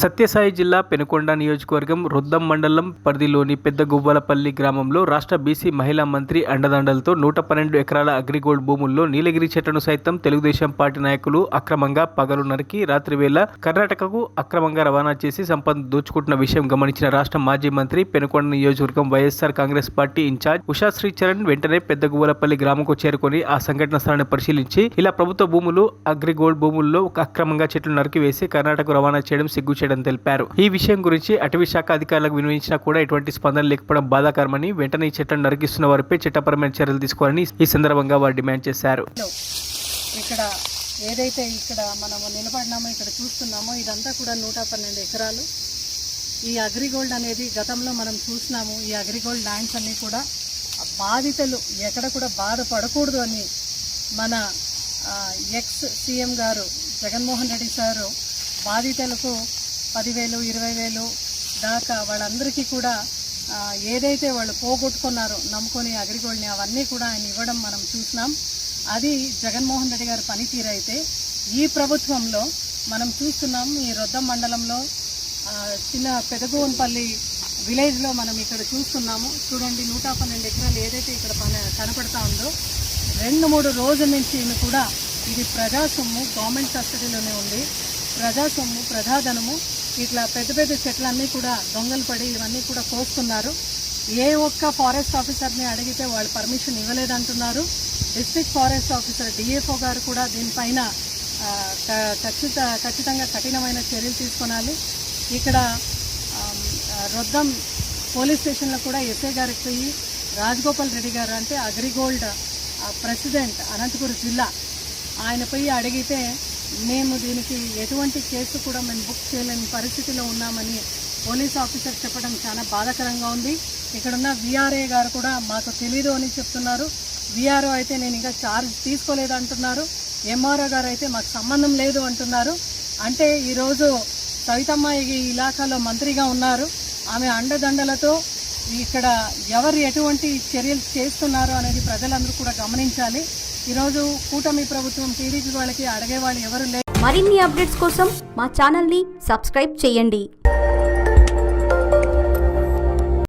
సత్యసాయి జిల్లా పెనుకొండ నియోజకవర్గం రొద్దం మండలం పరిధిలోని పెద్ద గువ్వలపల్లి గ్రామంలో రాష్ట్ర బీసీ మహిళా మంత్రి అండదండలతో 112 ఎకరాల అగ్రిగోల్డ్ భూముల్లో నీలగిరి చెట్లను సైతం తెలుగుదేశం పార్టీ నాయకులు అక్రమంగా పగలు నరికి రాత్రివేళ కర్ణాటకకు అక్రమంగా రవాణా చేసి సంపద దోచుకుంటున్న విషయం గమనించిన రాష్ట్ర మాజీ మంత్రి పెనుకొండ నియోజకవర్గం వైఎస్ఆర్ కాంగ్రెస్ పార్టీ ఇన్ఛార్జ్ ఉషా శ్రీచరణ్ వెంటనే పెద్ద గువ్వలపల్లి గ్రామంకు చేరుకొని ఆ సంఘటన స్థలాన్ని పరిశీలించి ఇలా ప్రభుత్వ భూములు అగ్రిగోల్డ్ భూముల్లో అక్రమంగా చెట్లు నరికివేసి కర్ణాటకకు రవాణా చేయడం సిగ్గుచేయడం తెలిపారు. ఈ విషయం గురించి అటవీ శాఖ అధికారులకు వినియోగించినా కూడా ఎటువంటి స్పందన లేకపోవడం బాధాకరమని వెంటనే ఈ చెట్లను నరికిస్తున్న వారిపై చట్టపరమైన చర్యలు తీసుకోవాలని ఈ సందర్భంగా వారు డిమాండ్ చేశారు. ఇక్కడ ఏదైతే ఇక్కడ మనము నిలబడినామో ఇక్కడ చూస్తున్నామో ఇదంతా కూడా 112 ఎకరాలు. ఈ అగ్రిగోల్డ్ అనేది గతంలో మనం చూసినాము. ఈ అగ్రిగోల్డ్ ల్యాండ్స్ అన్నీ కూడా బాధితులు ఎక్కడ కూడా బాధపడకూడదు అని మన ఎక్స్ సీఎం గారు జగన్మోహన్ రెడ్డి సారు బాధితులకు 10,000 20,000 దాకా వాళ్ళందరికీ కూడా ఏదైతే వాళ్ళు పోగొట్టుకున్నారో నమ్ముకొని అగ్రిగోల్డ్ని అవన్నీ కూడా ఆయన ఇవ్వడం మనం చూసినాం. అది జగన్మోహన్ రెడ్డి గారి పనితీరు అయితే ఈ ప్రభుత్వంలో మనం చూస్తున్నాం. ఈ రొద్దం మండలంలో చిన్న పెదగోవన్పల్లి విలేజ్లో మనం ఇక్కడ చూస్తున్నాము. చూడండి 112 ఎకరాలు ఏదైతే ఇక్కడ కనపడతా ఉందో 2-3 రోజుల నుంచి కూడా ఇది ప్రజాసొమ్ము గవర్నమెంట్ కస్టడీలోనే ఉంది. ప్రజాసొమ్ము ప్రజాధనము ఇట్లా పెద్ద పెద్ద చెట్లన్నీ కూడా దొంగలు పడి ఇవన్నీ కూడా కోస్తున్నారు. ఏ ఒక్క ఫారెస్ట్ ఆఫీసర్ని అడిగితే వాళ్ళు పర్మిషన్ ఇవ్వలేదంటున్నారు. డిస్ట్రిక్ట్ ఫారెస్ట్ ఆఫీసర్ డిఎఫ్ఓ గారు కూడా దీనిపైన ఖచ్చితంగా కఠినమైన చర్యలు తీసుకోవాలి. ఇక్కడ రొద్దం పోలీస్ స్టేషన్లో కూడా ఎస్ఐ గారికి పోయి రాజగోపాల్ రెడ్డి గారు అంటే అగ్రిగోల్డ్ ప్రెసిడెంట్ అనంతపురం జిల్లా ఆయన పోయి అడిగితే మేము దీనికి ఎటువంటి కేసు కూడా మేము బుక్ చేయలేని పరిస్థితిలో ఉన్నామని పోలీస్ ఆఫీసర్ చెప్పడం చాలా బాధాకరంగా ఉంది. ఇక్కడున్న విఆర్ఏ గారు కూడా మాకు తెలీదు అని చెప్తున్నారు. విఆర్ఓ అయితే నేను ఇంకా ఛార్జ్ తీసుకోలేదు అంటున్నారు. ఎంఆర్ఓ గారు అయితే మాకు సంబంధం లేదు అంటున్నారు. అంటే ఈరోజు సవితమ్మ ఈ ఇలాకాలో మంత్రిగా ఉన్నారు. ఆమె అండదండలతో ఇక్కడ ఎవరు ఎటువంటి చర్యలు చేస్తున్నారు అనేది ప్రజలందరూ కూడా గమనించాలి. ఈరోజు కూటమి ప్రభుత్వం టీడీపీ వాళ్ళకి అడిగే వాళ్ళు ఎవరు లేరు. మరిన్ని అప్డేట్స్ కోసం మా ఛానల్ని సబ్స్క్రైబ్ చేయండి.